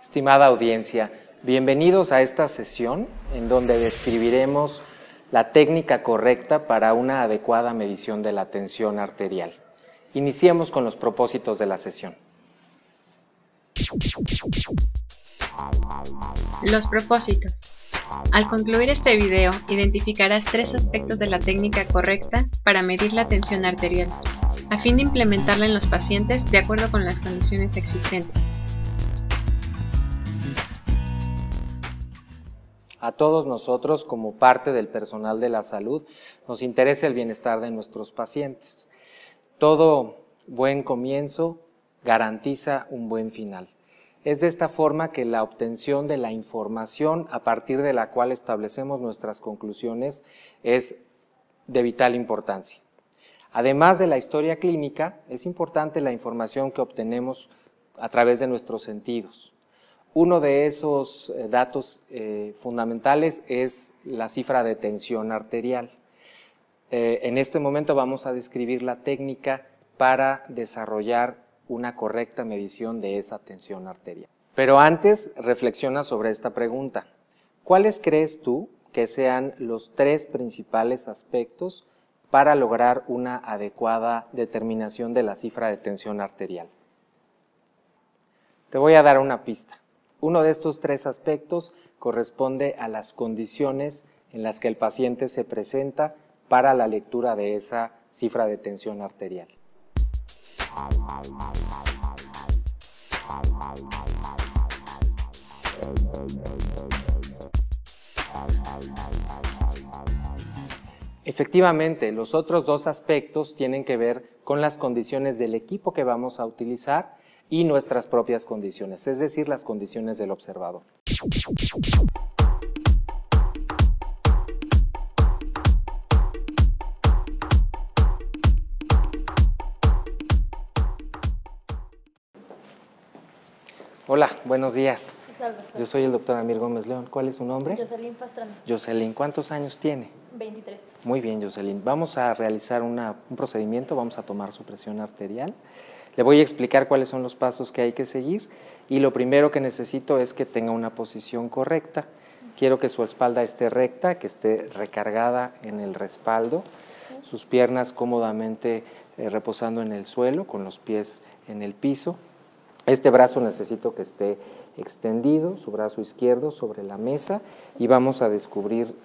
Estimada audiencia, bienvenidos a esta sesión en donde describiremos la técnica correcta para una adecuada medición de la tensión arterial. Iniciemos con los propósitos de la sesión. Los propósitos. Al concluir este video, identificarás 3 aspectos de la técnica correcta para medir la tensión arterial, a fin de implementarla en los pacientes de acuerdo con las condiciones existentes. A todos nosotros, como parte del personal de la salud, nos interesa el bienestar de nuestros pacientes. Todo buen comienzo garantiza un buen final. Es de esta forma que la obtención de la información a partir de la cual establecemos nuestras conclusiones es de vital importancia. Además de la historia clínica, es importante la información que obtenemos a través de nuestros sentidos. Uno de esos datos fundamentales es la cifra de tensión arterial. En este momento vamos a describir la técnica para desarrollar una correcta medición de esa tensión arterial. Pero antes, reflexiona sobre esta pregunta. ¿Cuáles crees tú que sean los 3 principales aspectos para lograr una adecuada determinación de la cifra de tensión arterial? Te voy a dar una pista. Uno de estos 3 aspectos corresponde a las condiciones en las que el paciente se presenta para la lectura de esa cifra de tensión arterial. Efectivamente, los otros 2 aspectos tienen que ver con las condiciones del equipo que vamos a utilizar y nuestras propias condiciones, es decir, las condiciones del observador. Hola, buenos días. Yo soy el doctor Amir Gómez León. ¿Cuál es su nombre? Jocelyn Pastrana. Jocelyn, ¿cuántos años tiene? 23. Muy bien, Jocelyn. Vamos a realizar un procedimiento, vamos a tomar su presión arterial. Le voy a explicar cuáles son los pasos que hay que seguir y lo primero que necesito es que tenga una posición correcta. Quiero que su espalda esté recta, que esté recargada en el respaldo, sus piernas cómodamente reposando en el suelo, con los pies en el piso. Este brazo necesito que esté extendido, su brazo izquierdo sobre la mesa y vamos a descubrir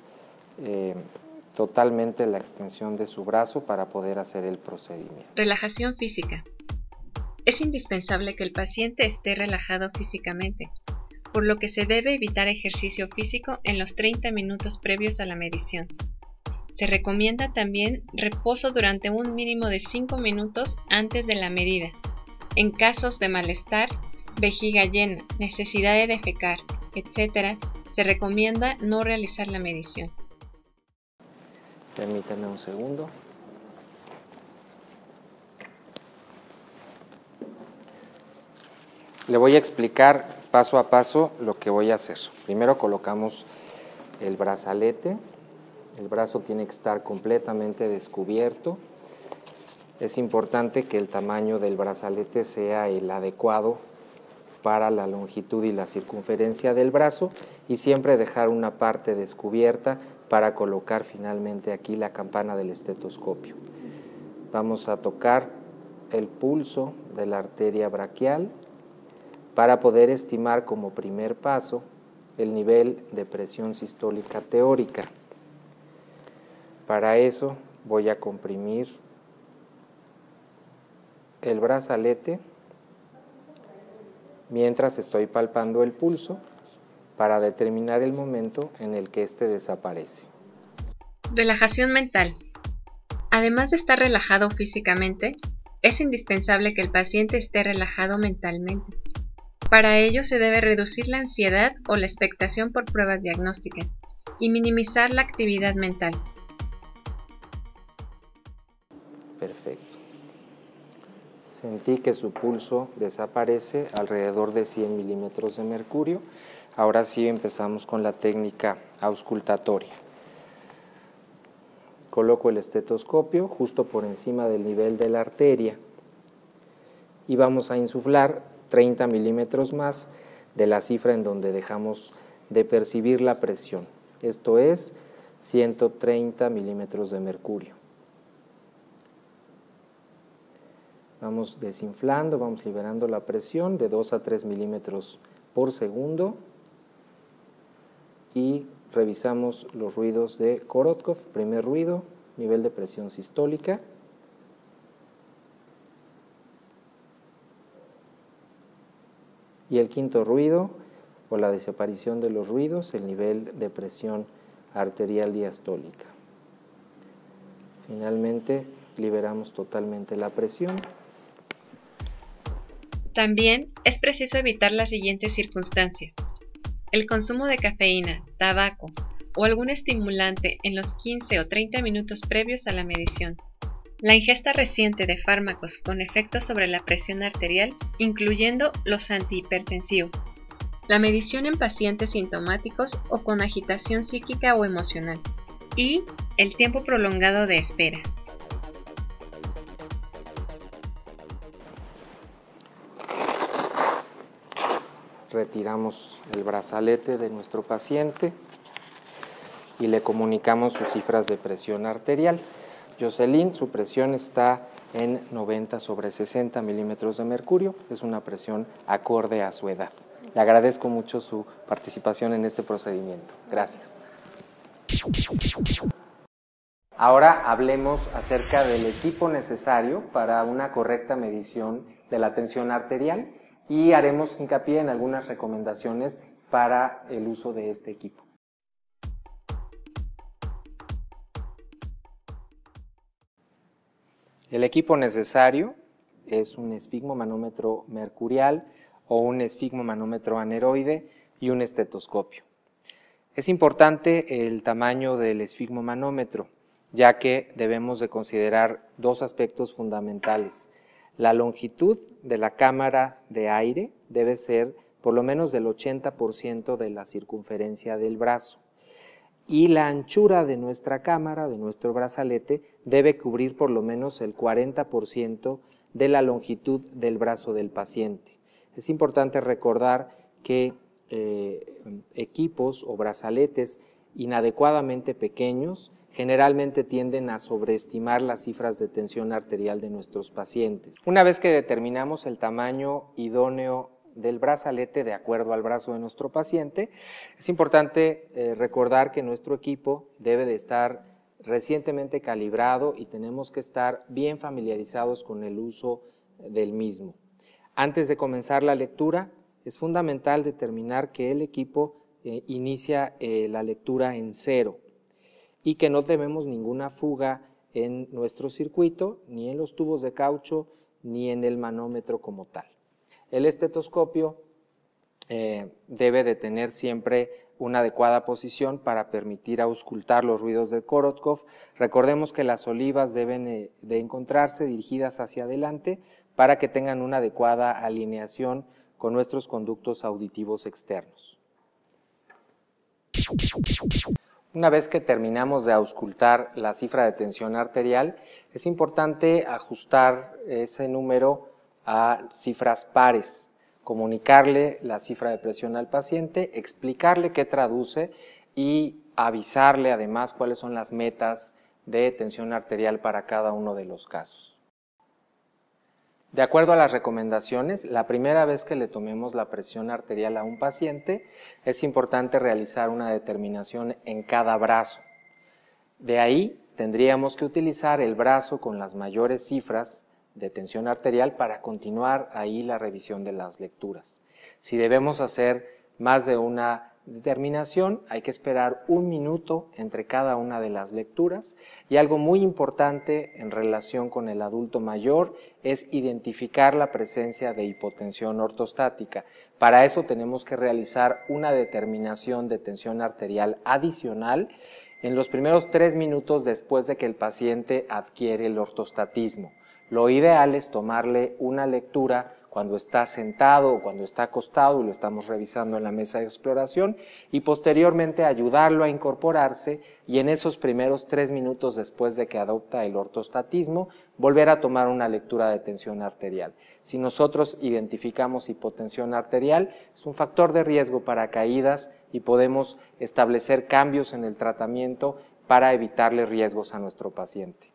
totalmente la extensión de su brazo para poder hacer el procedimiento. Relajación física. Es indispensable que el paciente esté relajado físicamente, por lo que se debe evitar ejercicio físico en los 30 minutos previos a la medición. Se recomienda también reposo durante un mínimo de 5 minutos antes de la medida. En casos de malestar, vejiga llena, necesidad de defecar, etc., se recomienda no realizar la medición. Permítame un segundo. Le voy a explicar paso a paso lo que voy a hacer. Primero colocamos el brazalete. El brazo tiene que estar completamente descubierto. Es importante que el tamaño del brazalete sea el adecuado para la longitud y la circunferencia del brazo y siempre dejar una parte descubierta para colocar finalmente aquí la campana del estetoscopio. Vamos a tocar el pulso de la arteria braquial para poder estimar como primer paso el nivel de presión sistólica teórica. Para eso voy a comprimir el brazalete mientras estoy palpando el pulso para determinar el momento en el que éste desaparece. Relajación mental. Además de estar relajado físicamente, es indispensable que el paciente esté relajado mentalmente. Para ello se debe reducir la ansiedad o la expectación por pruebas diagnósticas y minimizar la actividad mental. Perfecto. Sentí que su pulso desaparece alrededor de 100 milímetros de mercurio. Ahora sí empezamos con la técnica auscultatoria. Coloco el estetoscopio justo por encima del nivel de la arteria y vamos a insuflar 30 milímetros más de la cifra en donde dejamos de percibir la presión. Esto es 130 milímetros de mercurio. Vamos desinflando, vamos liberando la presión de 2 a 3 milímetros por segundo y revisamos los ruidos de Korotkov. Primer ruido, nivel de presión sistólica. Y el quinto ruido, o la desaparición de los ruidos, el nivel de presión arterial diastólica. Finalmente, liberamos totalmente la presión. También es preciso evitar las siguientes circunstancias: el consumo de cafeína, tabaco o algún estimulante en los 15 o 30 minutos previos a la medición. La ingesta reciente de fármacos con efectos sobre la presión arterial, incluyendo los antihipertensivos. La medición en pacientes sintomáticos o con agitación psíquica o emocional. Y el tiempo prolongado de espera. Retiramos el brazalete de nuestro paciente y le comunicamos sus cifras de presión arterial. Jocelyn, su presión está en 90/60 milímetros de mercurio. Es una presión acorde a su edad. Le agradezco mucho su participación en este procedimiento. Gracias. Ahora hablemos acerca del equipo necesario para una correcta medición de la tensión arterial y haremos hincapié en algunas recomendaciones para el uso de este equipo. El equipo necesario es un esfigmomanómetro mercurial o un esfigmomanómetro aneroide y un estetoscopio. Es importante el tamaño del esfigmomanómetro, ya que debemos de considerar dos aspectos fundamentales. La longitud de la cámara de aire debe ser por lo menos del 80% de la circunferencia del brazo. Y la anchura de nuestra cámara, de nuestro brazalete, debe cubrir por lo menos el 40% de la longitud del brazo del paciente. Es importante recordar que equipos o brazaletes inadecuadamente pequeños generalmente tienden a sobreestimar las cifras de tensión arterial de nuestros pacientes. Una vez que determinamos el tamaño idóneo del brazalete de acuerdo al brazo de nuestro paciente, es importante recordar que nuestro equipo debe de estar recientemente calibrado y tenemos que estar bien familiarizados con el uso del mismo. Antes de comenzar la lectura, es fundamental determinar que el equipo inicia la lectura en 0 y que no tenemos ninguna fuga en nuestro circuito, ni en los tubos de caucho, ni en el manómetro como tal. El estetoscopio debe de tener siempre una adecuada posición para permitir auscultar los ruidos de Korotkov. Recordemos que las olivas deben de encontrarse dirigidas hacia adelante para que tengan una adecuada alineación con nuestros conductos auditivos externos. Una vez que terminamos de auscultar la cifra de tensión arterial, es importante ajustar ese número a cifras pares, comunicarle la cifra de presión al paciente, explicarle qué traduce y avisarle además cuáles son las metas de tensión arterial para cada uno de los casos. De acuerdo a las recomendaciones, la primera vez que le tomemos la presión arterial a un paciente, es importante realizar una determinación en cada brazo. De ahí tendríamos que utilizar el brazo con las mayores cifras de tensión arterial para continuar ahí la revisión de las lecturas. Si debemos hacer más de una determinación, hay que esperar 1 minuto entre cada una de las lecturas, y algo muy importante en relación con el adulto mayor es identificar la presencia de hipotensión ortostática. Para eso tenemos que realizar una determinación de tensión arterial adicional en los primeros 3 minutos después de que el paciente adquiere el ortostatismo. Lo ideal es tomarle una lectura cuando está sentado o cuando está acostado y lo estamos revisando en la mesa de exploración y posteriormente ayudarlo a incorporarse y en esos primeros 3 minutos después de que adopta el ortostatismo volver a tomar una lectura de tensión arterial. Si nosotros identificamos hipotensión arterial, es un factor de riesgo para caídas y podemos establecer cambios en el tratamiento para evitarle riesgos a nuestro paciente.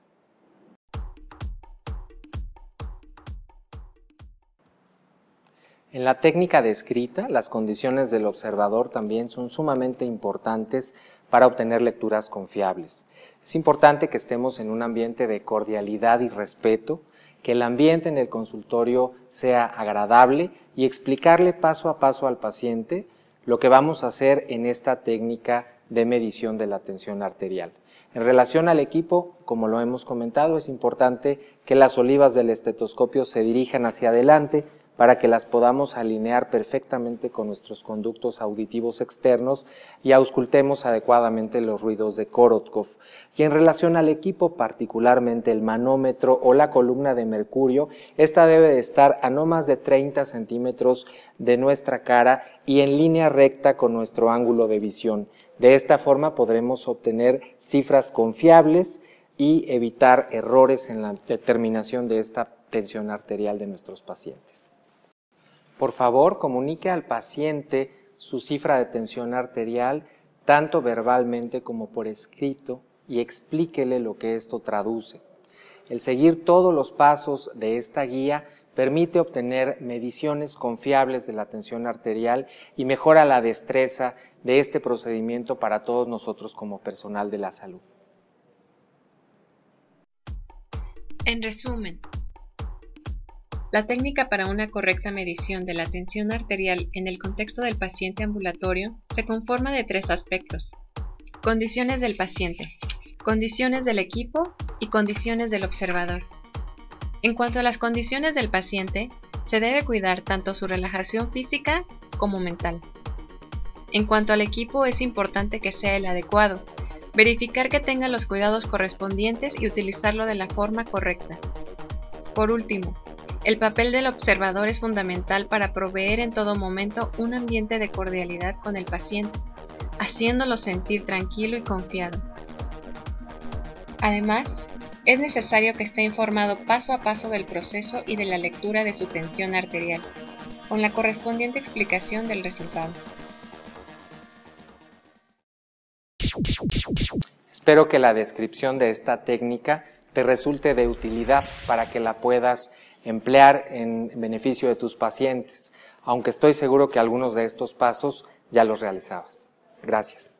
En la técnica descrita, las condiciones del observador también son sumamente importantes para obtener lecturas confiables. Es importante que estemos en un ambiente de cordialidad y respeto, que el ambiente en el consultorio sea agradable y explicarle paso a paso al paciente lo que vamos a hacer en esta técnica de medición de la tensión arterial. En relación al equipo, como lo hemos comentado, es importante que las olivas del estetoscopio se dirijan hacia adelante para que las podamos alinear perfectamente con nuestros conductos auditivos externos y auscultemos adecuadamente los ruidos de Korotkov. Y en relación al equipo, particularmente el manómetro o la columna de mercurio, esta debe de estar a no más de 30 centímetros de nuestra cara y en línea recta con nuestro ángulo de visión. De esta forma podremos obtener cifras confiables y evitar errores en la determinación de esta tensión arterial de nuestros pacientes. Por favor, comunique al paciente su cifra de tensión arterial tanto verbalmente como por escrito y explíquele lo que esto traduce. El seguir todos los pasos de esta guía permite obtener mediciones confiables de la tensión arterial y mejora la destreza de este procedimiento para todos nosotros como personal de la salud. En resumen, la técnica para una correcta medición de la tensión arterial en el contexto del paciente ambulatorio se conforma de 3 aspectos: condiciones del paciente, condiciones del equipo y condiciones del observador. En cuanto a las condiciones del paciente, se debe cuidar tanto su relajación física como mental. En cuanto al equipo, es importante que sea el adecuado, verificar que tenga los cuidados correspondientes y utilizarlo de la forma correcta. Por último, el papel del observador es fundamental para proveer en todo momento un ambiente de cordialidad con el paciente, haciéndolo sentir tranquilo y confiado. Además, es necesario que esté informado paso a paso del proceso y de la lectura de su tensión arterial, con la correspondiente explicación del resultado. Espero que la descripción de esta técnica te resulte de utilidad para que la puedas emplear en beneficio de tus pacientes, aunque estoy seguro que algunos de estos pasos ya los realizabas. Gracias.